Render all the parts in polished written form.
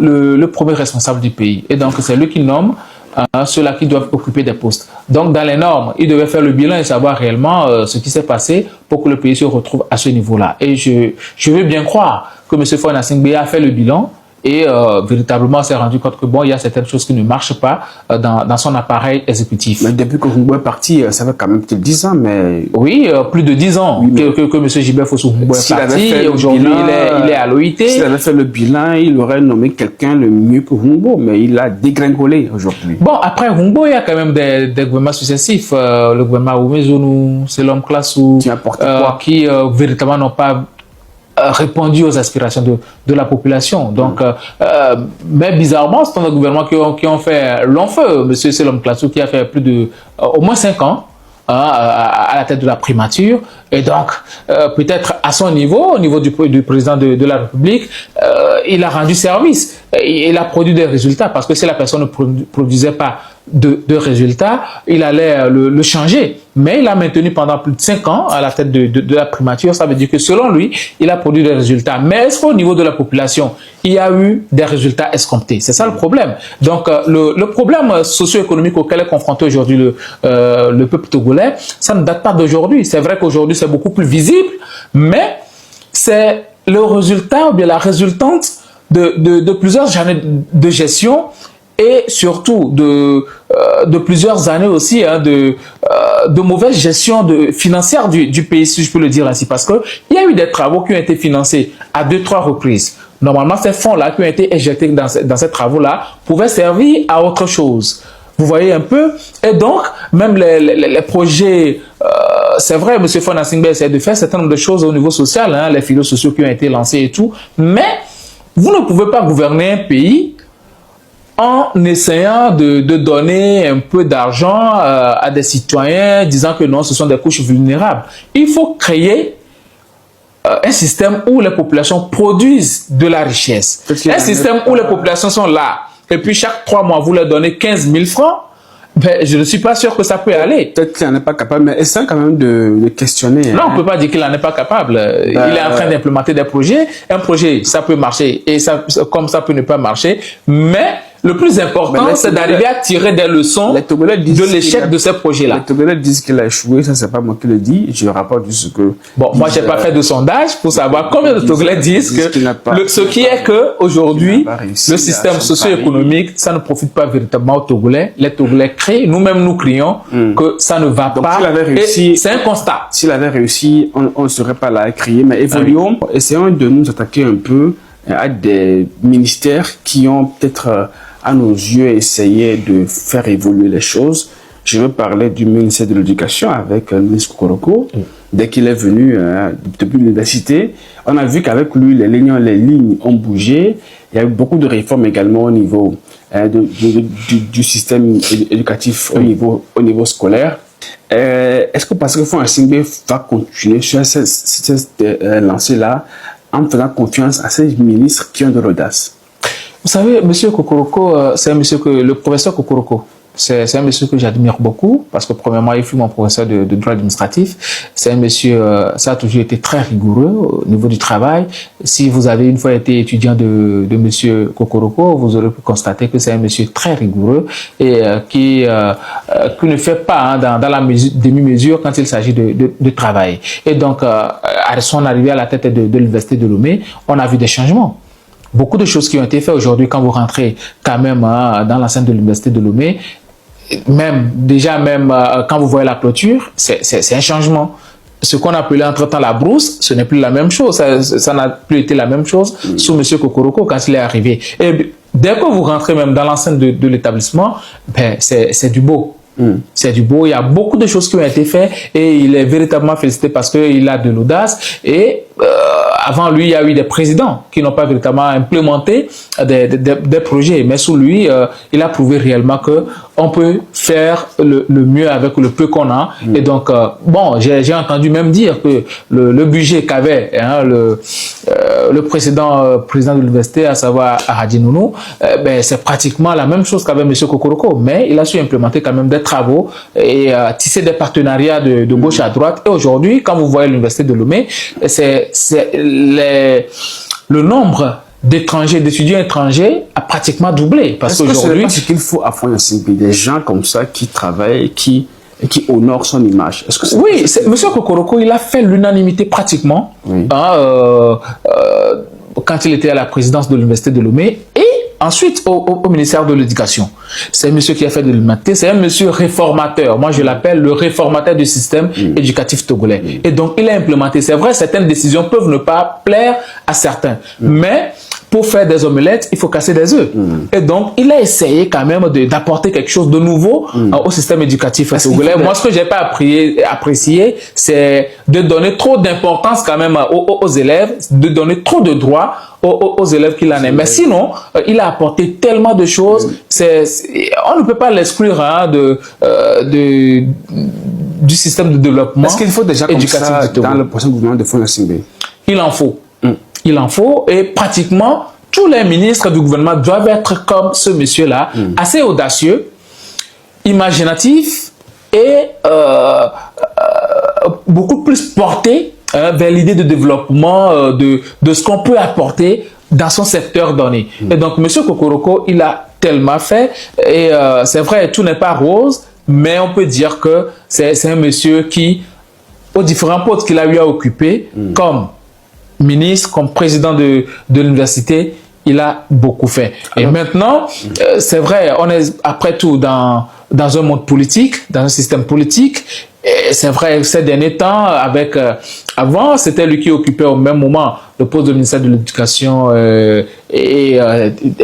le premier responsable du pays. Et donc, c'est lui qui nomme ceux-là qui doivent occuper des postes. Donc, dans les normes, il devait faire le bilan et savoir réellement ce qui s'est passé pour que le pays se retrouve à ce niveau-là. Et je veux bien croire que M. Faure Gnassingbé a fait le bilan et véritablement s'est rendu compte que bon, il y a certaines choses qui ne marchent pas dans son appareil exécutif. Mais depuis que Humbo est parti, ça fait quand même peut-être 10 ans, mais... Oui, plus de 10 ans oui, que M. Gilbert Fossou-Humbo est parti et aujourd'hui il est à l'OIT. S'il avait fait le bilan, il aurait nommé quelqu'un le mieux que Humbo, mais il a dégringolé aujourd'hui. Bon, après Humbo, il y a quand même des gouvernements successifs. Le gouvernement Oumezonou, c'est l'homme Classou, qui véritablement n'ont pas répondu aux aspirations de la population. Donc, mais bizarrement, ce sont des gouvernements qui ont fait long feu. Monsieur Selom Klassou qui a fait plus de au moins 5 ans à la tête de la primature. Et donc, peut-être à son niveau, au niveau du président de la République, il a rendu service. Il a produit des résultats parce que si la personne ne produisait pas de résultats, il allait le changer. Mais il a maintenu pendant plus de 5 ans à la tête de la primature. Ça veut dire que selon lui, il a produit des résultats. Mais est-ce qu'au niveau de la population, il y a eu des résultats escomptés? C'est ça le problème. Donc, le problème socio-économique auquel est confronté aujourd'hui le peuple togolais, ça ne date pas d'aujourd'hui. C'est vrai qu'aujourd'hui, c'est beaucoup plus visible, mais c'est le résultat ou bien la résultante de plusieurs années de gestion et surtout de plusieurs années aussi de mauvaise gestion financière du pays, si je peux le dire ainsi, parce qu'il y a eu des travaux qui ont été financés à 2-3 reprises. Normalement, ces fonds-là qui ont été injectés dans ces travaux-là pouvaient servir à autre chose. Vous voyez un peu? Et donc, même les projets, c'est vrai, M. Faure Gnassingbé essaie de faire un certain nombre de choses au niveau social, les filets sociaux qui ont été lancés et tout, mais vous ne pouvez pas gouverner un pays en essayant de donner un peu d'argent à des citoyens, disant que non, ce sont des couches vulnérables. Il faut créer un système où les populations produisent de la richesse. Un système où les populations sont là, et puis chaque 3 mois, vous leur donnez 15 000 francs, ben, je ne suis pas sûr que ça peut aller. Peut-être qu'il n'en est pas capable, mais essaie quand même de questionner. Non, on ne peut pas dire qu'il n'en est pas capable. Il est en train d'implémenter des projets. Un projet, ça peut marcher, et ça, comme ça peut ne pas marcher, mais le plus important, c'est d'arriver à tirer des leçons de l'échec de ces projets-là. Les Togolais disent qu'il a échoué, ça c'est pas moi qui le dis, je rapporte juste que... Bon, moi j'ai pas fait de sondage pour savoir combien de Togolais disent que ce qui est que aujourd'hui le système socio-économique, ça ne profite pas véritablement aux Togolais. Les Togolais crient, nous-mêmes nous crions que ça ne va pas. C'est un constat. S'il avait réussi, on ne serait pas là à crier, mais évoluons, essayons de nous attaquer un peu à des ministères qui ont peut-être à nos yeux essayé de faire évoluer les choses. Je veux parler du ministère de l'Éducation avec le ministre Kokoroko. Dès qu'il est venu depuis l'université, on a vu qu'avec lui, les lignes ont bougé. Il y a eu beaucoup de réformes également au niveau du système éducatif, au niveau scolaire. Est-ce que parce que Faure Gnassingbé va continuer sur cette lancée-là en faisant confiance à ces ministres qui ont de l'audace? Vous savez, M. Kokoroko, c'est un monsieur que le professeur Kokoroko, c'est un monsieur que j'admire beaucoup parce que premièrement, il fut mon professeur de droit administratif. C'est un monsieur, ça a toujours été très rigoureux au niveau du travail. Si vous avez une fois été étudiant de M. Kokoroko, vous aurez pu constater que c'est un monsieur très rigoureux et qui ne fait pas dans la demi-mesure quand il s'agit de travail. Et donc, à son arrivée à la tête de l'université de Lomé, on a vu des changements. Beaucoup de choses qui ont été faites aujourd'hui quand vous rentrez quand même dans l'enceinte de l'université de Lomé, même quand vous voyez la clôture, c'est un changement. Ce qu'on appelait entre-temps la brousse, ce n'est plus la même chose. Ça n'a plus été la même chose sous M. Kokoroko quand il est arrivé. Et dès que vous rentrez même dans l'enceinte de l'établissement, ben, c'est du beau. C'est du beau. Il y a beaucoup de choses qui ont été faites et il est véritablement félicité parce qu'il a de l'audace. Et avant lui, il y a eu des présidents qui n'ont pas véritablement implémenté des projets. Mais sous lui, il a prouvé réellement qu'on peut faire le mieux avec le peu qu'on a. Et donc, bon, j'ai entendu même dire que le budget qu'avait le précédent président de l'université, à savoir Ahadi Nounou, ben, c'est pratiquement la même chose qu'avait M. Kokoroko. Mais il a su implémenter quand même des travaux et tisser des partenariats de gauche à droite. Et aujourd'hui, quand vous voyez l'université de Lomé, c'est le nombre d'étrangers, d'étudiants étrangers à pratiquement doublé. Parce qu'aujourd'hui... Est-ce qu'il faut affronter des gens comme ça qui travaillent, qui honorent son image? Est-ce que oui, M. Kokoroko, il a fait l'unanimité pratiquement quand il était à la présidence de l'Université de Lomé et ensuite au ministère de l'Éducation. C'est un monsieur qui a fait de l'humanité, c'est un monsieur réformateur. Moi, je l'appelle le réformateur du système éducatif togolais. Et donc, il a implémenté. C'est vrai, certaines décisions peuvent ne pas plaire à certains. Mais pour faire des omelettes, il faut casser des œufs. Et donc, il a essayé quand même d'apporter quelque chose de nouveau au système éducatif togolais. Moi, ce que j'ai pas apprécié, c'est de donner trop d'importance quand même aux élèves, de donner trop de droits aux élèves qu'il en est. Mais sinon, il a apporté tellement de choses. On ne peut pas l'exclure du système de développement. Est-ce qu'il faut déjà comme ça dans le prochain gouvernement de Faure Gnassingbé? Il en faut. Il en faut. Et pratiquement, tous les ministres du gouvernement doivent être comme ce monsieur-là, assez audacieux, imaginatif et beaucoup plus porté vers l'idée de développement de ce qu'on peut apporter dans son secteur donné. Et donc, M. Kokoroko, il a tellement fait. Et c'est vrai, tout n'est pas rose, mais on peut dire que c'est un monsieur qui, aux différents postes qu'il a eu à occuper, comme ministre, comme président de l'université, il a beaucoup fait. Et maintenant, c'est vrai, on est après tout dans un monde politique, dans un système politique. C'est vrai, ces derniers temps, avant, c'était lui qui occupait au même moment le poste de ministère de l'Éducation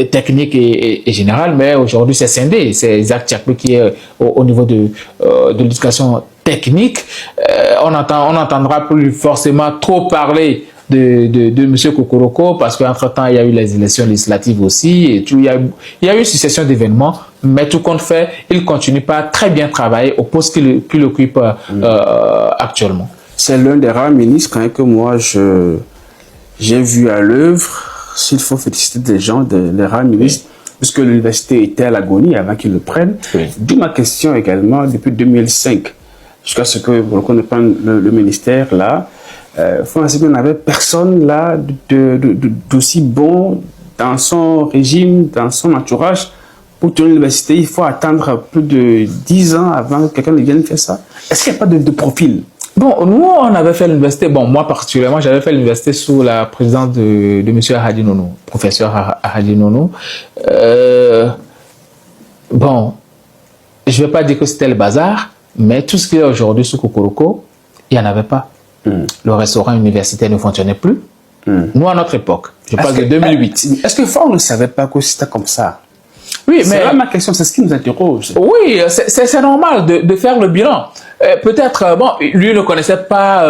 technique et générale, mais aujourd'hui, c'est scindé. C'est Isaac Tchakpe qui est au niveau de l'éducation technique. On n'entendra plus forcément trop parler de M. Kokoroko, parce qu'entre-temps, il y a eu les élections législatives aussi, et tout, il y a eu une succession d'événements, mais tout compte fait, il continue pas très bien travailler au poste qu'il occupe actuellement. C'est l'un des rares ministres que moi, j'ai vu à l'œuvre. S'il faut féliciter des gens, les rares ministres, puisque l'université était à l'agonie avant qu'ils le prennent. D'où ma question également, depuis 2005, jusqu'à ce que Kokoroko ne prenne le ministère là, Faure Gnassingbé n'avait personne là d'aussi bon dans son régime, dans son entourage. Pour tenir l'université, il faut attendre plus de 10 ans avant que quelqu'un ne vienne faire ça. Est-ce qu'il n'y a pas de profil? Bon, nous, on avait fait l'université, bon, moi particulièrement, j'avais fait l'université sous la présidence de M. Ahadi Nono, professeur Ahadi Nono. Bon, je ne vais pas dire que c'était le bazar, mais tout ce qu'il y a aujourd'hui sous Kokoroko, il n'y en avait pas. Le restaurant universitaire ne fonctionnait plus. Nous, à notre époque, je parle de 2008. Est-ce que Faure ne savait pas que c'était comme ça? Oui, mais là ma question, c'est ce qui nous interroge. Oui, c'est normal de faire le bilan. Peut-être, bon, lui ne connaissait pas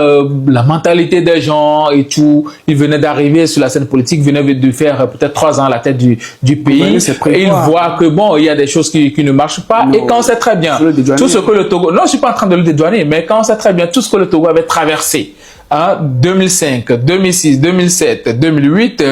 la mentalité des gens et tout. Il venait d'arriver sur la scène politique, venait de faire peut-être 3 ans à la tête du pays. Et il voit que bon, il y a des choses qui ne marchent pas. Et quand on sait très bien tout ce que le Togo, non, je suis pas en train de le dédouaner, mais quand on sait très bien tout ce que le Togo avait traversé, 2005, 2006, 2007, 2008,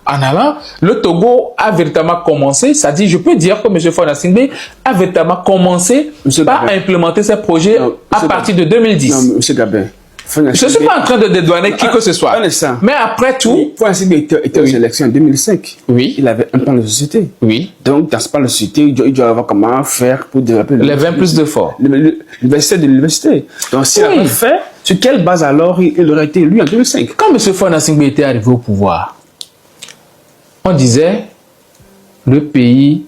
en allant, le Togo a véritablement commencé, ça dit, je peux dire que M. Faure Gnassingbé a véritablement commencé à implémenter ses projets à partir de 2010. Non, M. Gabin. Je ne suis pas en train de dédouaner qui que ce soit. Mais après tout... Faure Gnassingbé était aux élections en 2005. Oui. Il avait un plan de société. Oui. Donc, dans ce plan de société, il doit avoir comment faire pour développer... Les 20 plus de fort. L'université de l'université. Donc, s'il avait fait, sur quelle base alors il aurait été élu en 2005? Quand M. Faure Gnassingbé était arrivé au pouvoir, on disait le pays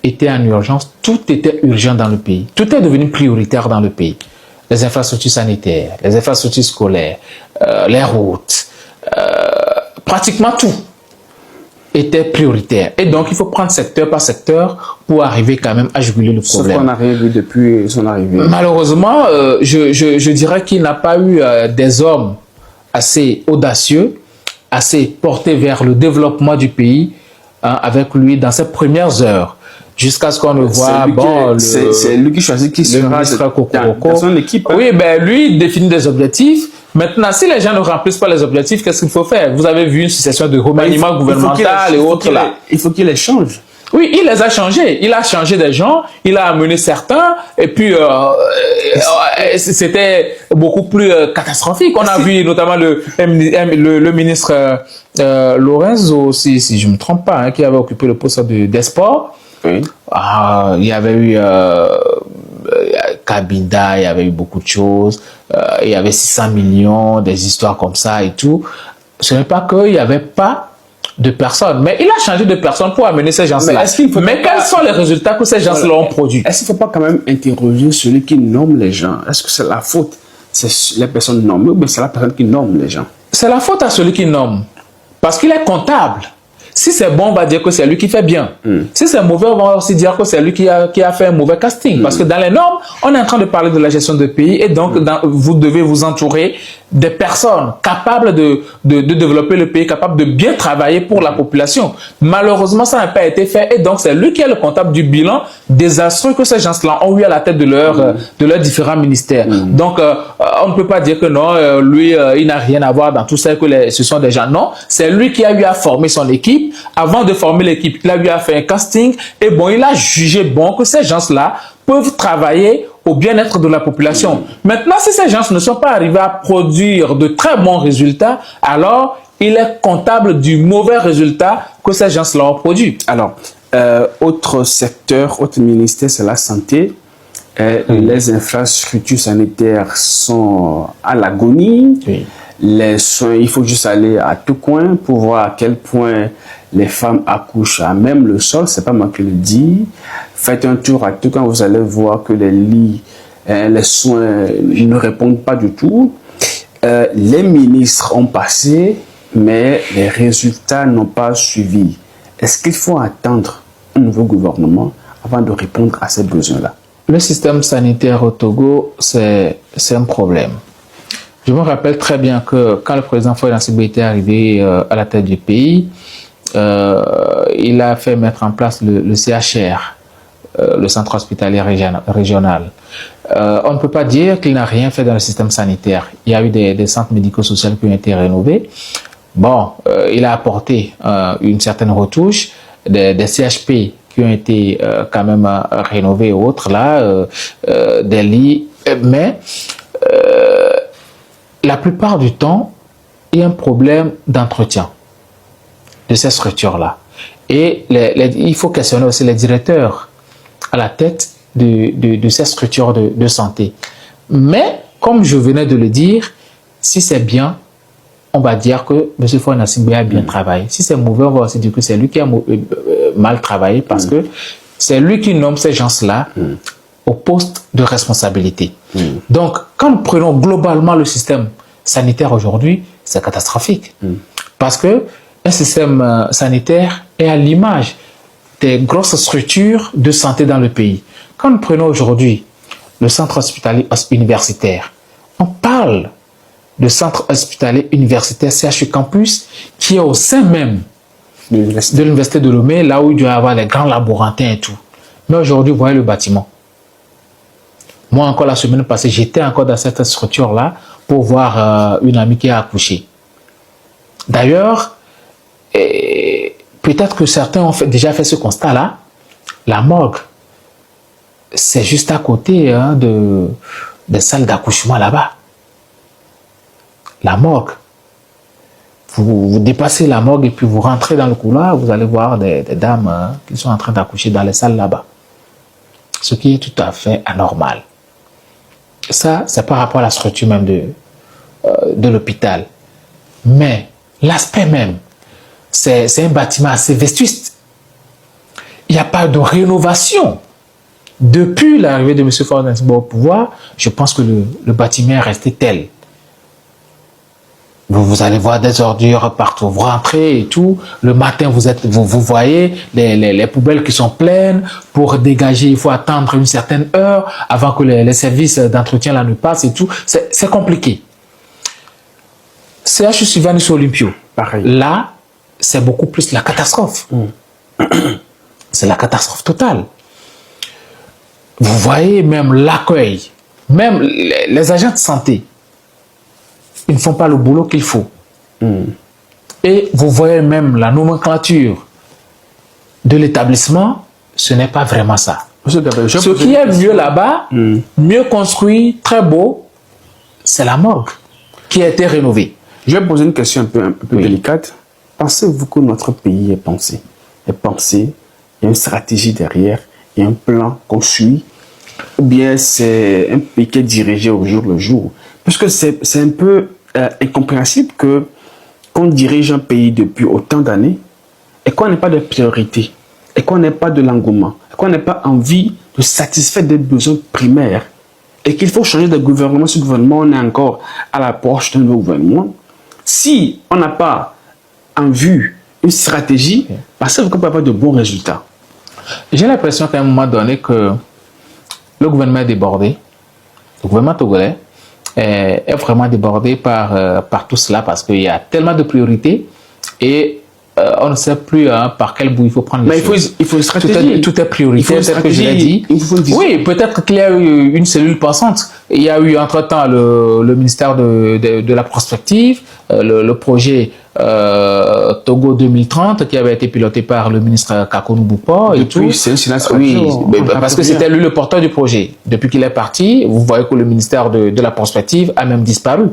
était en urgence, tout était urgent dans le pays. Tout est devenu prioritaire dans le pays. Les infrastructures sanitaires, les infrastructures scolaires, les routes, pratiquement tout était prioritaire. Et donc, il faut prendre secteur par secteur pour arriver quand même à juguler le problème. Sauf qu'on a rien vu depuis son arrivée. Malheureusement, je dirais qu'il n'a pas eu des hommes assez audacieux, assez portés vers le développement du pays avec lui dans ses premières heures. Jusqu'à ce qu'on le voit, bon, c'est lui qui choisit qui sera dans son équipe. Oui, ben lui, il définit des objectifs. Maintenant, si les gens ne remplissent pas les objectifs, qu'est-ce qu'il faut faire? Vous avez vu une succession de remaniements gouvernementaux et autres là. Il faut qu'il les change. Oui, il les a changés. Il a changé des gens, il a amené certains, et puis c'était beaucoup plus catastrophique. On a vu notamment le ministre Lorenzo, si je ne me trompe pas, hein, qui avait occupé le poste des sports. Oui. Il y avait eu Kabinda, il y avait eu beaucoup de choses. Il y avait 600 millions, des histoires comme ça et tout. Ce n'est pas qu'il n'y avait pas de personnes, mais il a changé de personnes pour amener ces gens-là. Mais quels sont les résultats que ces gens-là ont produits? Est-ce qu'il ne faut pas quand même interroger celui qui nomme les gens? Est-ce que c'est la faute? C'est les personnes nommées ou bien c'est la personne qui nomme les gens? C'est la faute à celui qui nomme. Parce qu'il est comptable. Si c'est bon, on va dire que c'est lui qui fait bien. Si c'est mauvais, on va aussi dire que c'est lui qui a fait un mauvais casting. Parce que dans les normes, on est en train de parler de la gestion de pays et donc vous devez vous entourer des personnes capables de développer le pays, capables de bien travailler pour la population. Malheureusement, ça n'a pas été fait et donc c'est lui qui est le comptable du bilan désastreux que ces gens-là ont eu à la tête de leurs différents ministères. Donc, on ne peut pas dire que non, lui, il n'a rien à voir dans tout ça, que ce sont des gens. Non, c'est lui qui a eu à former son équipe. Avant de former l'équipe, il a eu à faire un casting et bon, il a jugé bon que ces gens-là peuvent travailler au bien-être de la population. Maintenant, si ces gens ne sont pas arrivés à produire de très bons résultats, alors il est comptable du mauvais résultat que ces gens-là ont produit. Alors, autre secteur, autre ministère, c'est la santé. Les infrastructures sanitaires sont à l'agonie. Oui. Les soins, il faut juste aller à tout coin pour voir à quel point les femmes accouchent à même le sol. C'est pas moi qui le dis. Faites un tour à tout coin, vous allez voir que les lits, les soins ne répondent pas du tout. Les ministres ont passé, mais les résultats n'ont pas suivi. Est-ce qu'il faut attendre un nouveau gouvernement avant de répondre à ces besoins-là? Le système sanitaire au Togo, c'est un problème. Je me rappelle très bien que quand le président Faure Gnassingbé était arrivé à la tête du pays, il a fait mettre en place le CHR, le centre hospitalier régional. On ne peut pas dire qu'il n'a rien fait dans le système sanitaire. Il y a eu des centres médico-sociaux qui ont été rénovés. Bon, il a apporté une certaine retouche, des CHP qui ont été quand même rénovés et autres, là, des lits, mais la plupart du temps, il y a un problème d'entretien de ces structures-là. Et il faut questionner aussi les directeurs à la tête de ces structures de santé. Mais, comme je venais de le dire, si c'est bien, on va dire que M. Faure Gnassingbé a bien travaillé. Si c'est mauvais, on va aussi dire que c'est lui qui a mal travaillé parce que c'est lui qui nomme ces gens-là au poste de responsabilité. Donc, quand nous prenons globalement le système sanitaire aujourd'hui, c'est catastrophique. Parce que un système sanitaire est à l'image des grosses structures de santé dans le pays. Quand nous prenons aujourd'hui le centre hospitalier universitaire, on parle de centre hospitalier universitaire CHU Campus qui est au sein même de l'université de Lomé, là où il doit y avoir les grands laborantins et tout. Mais aujourd'hui, vous voyez le bâtiment. Moi, encore la semaine passée, j'étais encore dans cette structure-là pour voir une amie qui a accouché. D'ailleurs, peut-être que certains ont déjà fait ce constat-là. La morgue, c'est juste à côté des salles d'accouchement là-bas. La morgue. Vous dépassez la morgue et puis vous rentrez dans le couloir, vous allez voir des dames qui sont en train d'accoucher dans les salles là-bas. Ce qui est tout à fait anormal. Ça, c'est par rapport à la structure même de l'hôpital. Mais l'aspect même, c'est un bâtiment assez vétuste. Il n'y a pas de rénovation. Depuis l'arrivée de M. Faure Gnassingbé au pouvoir, je pense que le bâtiment est resté tel. Vous allez voir des ordures partout. Vous rentrez et tout. Le matin, vous voyez les poubelles qui sont pleines. Pour dégager, il faut attendre une certaine heure avant que les services d'entretien là ne passent et tout. C'est compliqué. CHU Sylvanus Olympio. Pareil. Là, c'est beaucoup plus la catastrophe. C'est la catastrophe totale. Vous voyez même l'accueil, même les agents de santé, ils ne font pas le boulot qu'il faut. Et vous voyez même la nomenclature de l'établissement, ce n'est pas vraiment ça. Ce qui est mieux là-bas, mieux construit, très beau, c'est la morgue qui a été rénovée. Je vais poser une question un peu délicate. Pensez-vous que notre pays est pensé? Il y a une stratégie derrière, il y a un plan qu'on suit, ou bien c'est un pays qui est dirigé au jour le jour? Puisque c'est un peu incompréhensible qu'on dirige un pays depuis autant d'années et qu'on n'ait pas de priorité, et qu'on n'ait pas de l'engouement, et qu'on n'ait pas envie de satisfaire des besoins primaires, et qu'il faut changer de gouvernement. Ce gouvernement, on est encore à l'approche d'un nouveau gouvernement. Si on n'a pas en vue une stratégie, pensez-vous qu'on peut avoir de bons résultats? J'ai l'impression qu'à un moment donné que le gouvernement est débordé, le gouvernement togolais est vraiment débordé par tout cela parce qu'il y a tellement de priorités et on ne sait plus par quel bout il faut prendre les choses. Il faut une stratégie. Tout est prioritaire, c'est ce que je l'ai dit. Oui, peut-être qu'il y a eu une cellule pensante. Il y a eu entre-temps le ministère de la prospective, le projet Togo 2030 qui avait été piloté par le ministre Kakonou Boupo. Depuis, c'est un silence radio. Oui, parce que c'était lui le porteur du projet. Depuis qu'il est parti, vous voyez que le ministère de la prospective a même disparu.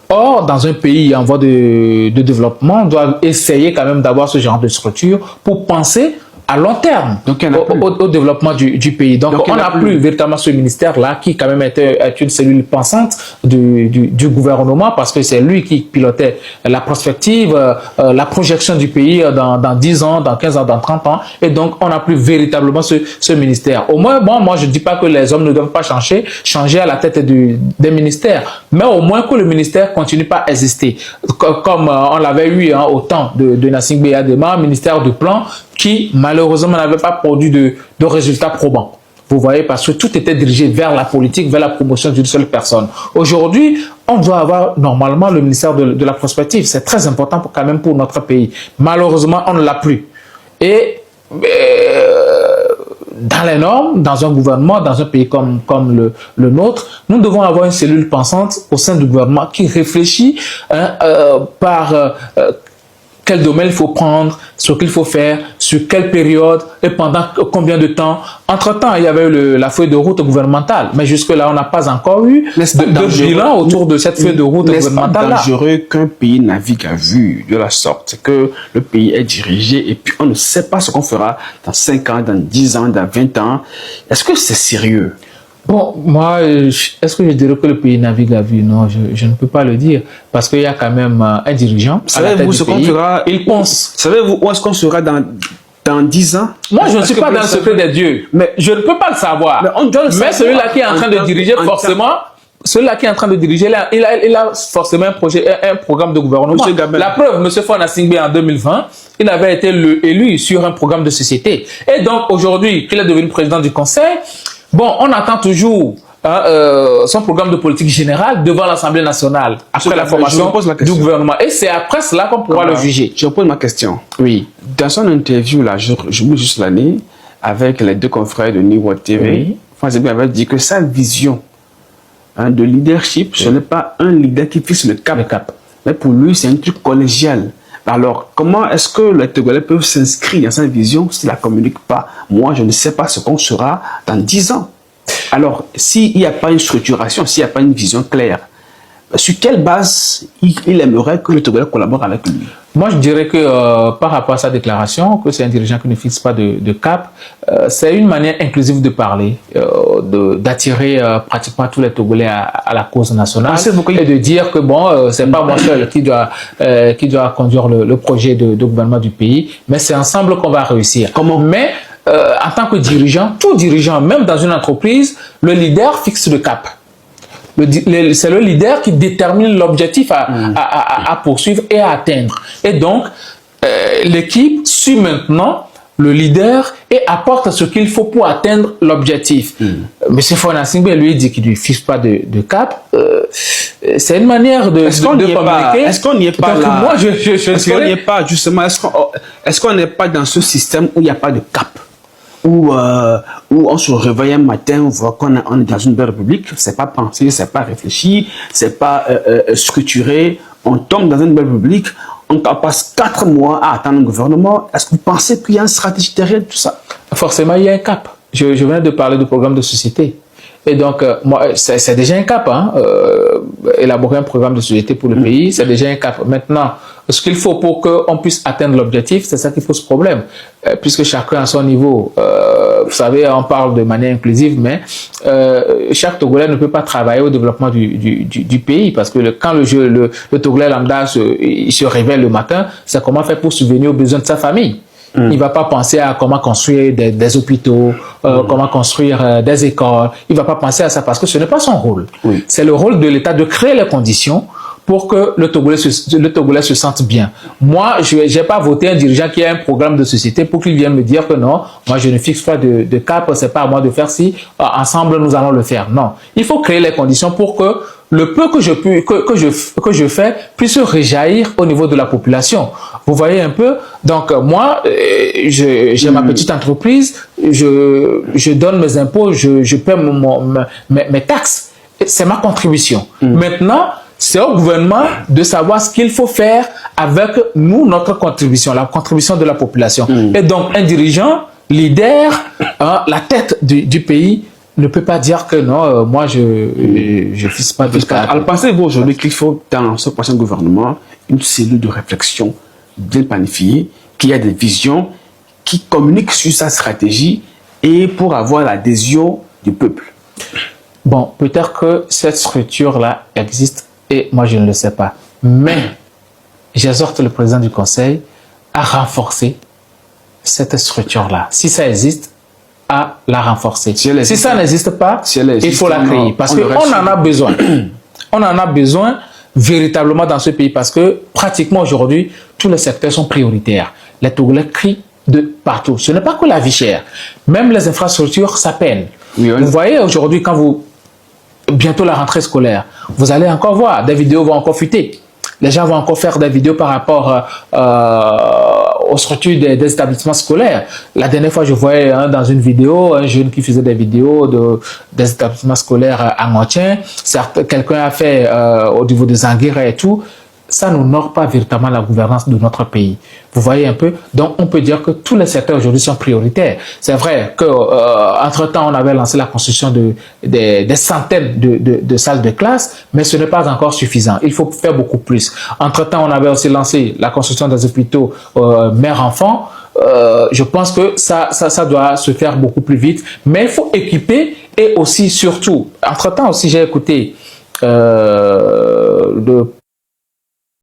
Or, dans un pays en voie de développement, on doit essayer quand même d'avoir ce genre de structure pour penser à long terme au développement du pays. Donc on n'a plus véritablement ce ministère-là qui quand même est une cellule pensante du gouvernement parce que c'est lui qui pilotait la prospective, la projection du pays dans 10 ans, dans 15 ans, dans 30 ans. Et donc on n'a plus véritablement ce ministère. Au moins, bon, moi je ne dis pas que les hommes ne doivent pas changer à la tête des ministères, mais au moins que le ministère continue pas à exister. Comme on l'avait eu au temps de Nassing Beyadema, ministère du plan, qui malheureusement n'avait pas produit de résultats probants. Vous voyez, parce que tout était dirigé vers la politique, vers la promotion d'une seule personne. Aujourd'hui, on doit avoir normalement le ministère de la prospective. C'est très important quand même pour notre pays. Malheureusement, on ne l'a plus. Et dans les normes, dans un gouvernement, dans un pays comme le nôtre, nous devons avoir une cellule pensante au sein du gouvernement qui réfléchit par quel domaine il faut prendre, ce qu'il faut faire, sur quelle période et pendant combien de temps. Entre-temps, il y avait eu la feuille de route gouvernementale, mais jusque-là, on n'a pas encore eu de bilan autour de cette feuille de route gouvernementale. N'est-ce pas dangereux qu'un pays navigue à vue de la sorte, que le pays est dirigé et puis on ne sait pas ce qu'on fera dans 5 ans, dans 10 ans, dans 20 ans? Est-ce que c'est sérieux? Bon, moi, est-ce que je dirais que le pays navigue à vue? Non, je ne peux pas le dire. Parce qu'il y a quand même un dirigeant à la tête du pays. Il pense. Savez-vous où est-ce qu'on sera dans 10 ans? Moi, je ne suis pas dans le secret des dieux. Mais je ne peux pas le savoir. Mais celui-là qui est en train de diriger, forcément, celui-là qui est en train de diriger, il a forcément un programme de gouvernement. La preuve, M. Fona Singbe, en 2020, il avait été élu sur un programme de société. Et donc, aujourd'hui, qu'il est devenu président du conseil, bon, on attend toujours son programme de politique générale devant l'Assemblée nationale, après la formation du gouvernement. Et c'est après cela qu'on pourra le juger. Je pose ma question. Oui. Dans son interview, là, je mets juste l'année, avec les deux confrères de Niwa TV, François Singbe avait dit que sa vision de leadership, ce n'est pas un leader qui fixe le cap. Mais pour lui, c'est un truc collégial. Alors, comment est-ce que les Togolais peuvent s'inscrire dans sa vision s'ils ne la communiquent pas? Moi, je ne sais pas ce qu'on sera dans 10 ans. Alors, s'il n'y a pas une structuration, s'il n'y a pas une vision claire, sur quelle base il aimerait que le Togolais collabore avec lui? Moi, je dirais que par rapport à sa déclaration, que c'est un dirigeant qui ne fixe pas de cap, c'est une manière inclusive de parler, d'attirer pratiquement tous les Togolais à la cause nationale et de dire que bon, c'est pas moi seul qui doit conduire le projet de gouvernement du pays, mais c'est ensemble qu'on va réussir. Comment? Mais en tant que dirigeant, tout dirigeant, même dans une entreprise, le leader fixe le cap. C'est le leader qui détermine l'objectif à poursuivre et à atteindre. Et donc, l'équipe suit maintenant le leader et apporte ce qu'il faut pour atteindre l'objectif. Monsieur Fona Singbe lui dit qu'il ne fixe pas de cap. C'est une manière de communiquer. Est-ce qu'on n'y est pas là? Moi, est-ce qu'on n'y est pas, justement, est-ce qu'on n'est pas dans ce système où il n'y a pas de cap? Où on se réveille un matin, on voit qu'on est dans une belle république, c'est pas pensé, c'est pas réfléchi, c'est pas structuré, on tombe dans une belle république, on passe 4 mois à attendre le gouvernement. Est-ce que vous pensez qu'il y a une stratégie derrière tout ça? Forcément, il y a un cap. Je viens de parler du programme de société. Et donc, moi, c'est déjà un cap. Hein, élaborer un programme de société pour le pays, c'est déjà un cap. Maintenant, ce qu'il faut pour qu'on puisse atteindre l'objectif, c'est ça qui pose problème. Puisque chacun à son niveau, vous savez, on parle de manière inclusive, mais chaque Togolais ne peut pas travailler au développement du pays. Parce que quand le Togolais lambda il se réveille le matin, c'est comment faire pour subvenir aux besoins de sa famille. Il ne va pas penser à comment construire des hôpitaux, comment construire des écoles. Il ne va pas penser à ça parce que ce n'est pas son rôle. Oui. C'est le rôle de l'État de créer les conditions pour que le Togolais se sente bien. Moi, je n'ai pas voté un dirigeant qui a un programme de société pour qu'il vienne me dire que non, moi je ne fixe pas de cap, c'est pas à moi de faire si, ensemble nous allons le faire. Non, il faut créer les conditions pour que le peu que je fais puisse réjaillir au niveau de la population. Vous voyez un peu? Donc moi, j'ai ma petite entreprise, je donne mes impôts, je paie mes taxes. C'est ma contribution. Maintenant, c'est au gouvernement de savoir ce qu'il faut faire avec nous, notre contribution, la contribution de la population. Et donc, un dirigeant, leader, la tête du pays, ne peut pas dire que non, moi je fixe pas de cas. Alors pensez-vous aujourd'hui qu'il faut dans ce prochain gouvernement une cellule de réflexion bien planifiée, qui a des visions, qui communique sur sa stratégie et pour avoir l'adhésion du peuple? Bon, peut-être que cette structure-là existe et moi je ne le sais pas. Mais j'exhorte le président du conseil à renforcer cette structure-là. Si ça existe, à la renforcer. Si ça n'existe pas, il faut la créer. Parce qu'on en a besoin. On en a besoin véritablement dans ce pays parce que pratiquement aujourd'hui, tous les secteurs sont prioritaires. Les Togolais crient de partout. Ce n'est pas que la vie chère. Même les infrastructures, ça peine. Oui, oui. Vous voyez aujourd'hui, bientôt la rentrée scolaire, vous allez encore voir, des vidéos vont encore fuiter. Les gens vont encore faire des vidéos par rapport aux structures des établissements scolaires. La dernière fois, je voyais dans une vidéo un jeune qui faisait des vidéos des établissements scolaires à Ngotien. Quelqu'un a fait au niveau de Zanguira et tout. Ça n'honore pas véritablement la gouvernance de notre pays. Vous voyez un peu? Donc, on peut dire que tous les secteurs aujourd'hui sont prioritaires. C'est vrai qu'entre-temps, on avait lancé la construction des centaines de salles de classe, mais ce n'est pas encore suffisant. Il faut faire beaucoup plus. Entre-temps, on avait aussi lancé la construction des hôpitaux mère-enfant. Je pense que ça doit se faire beaucoup plus vite, mais il faut équiper et aussi, surtout, entre-temps aussi, j'ai écouté le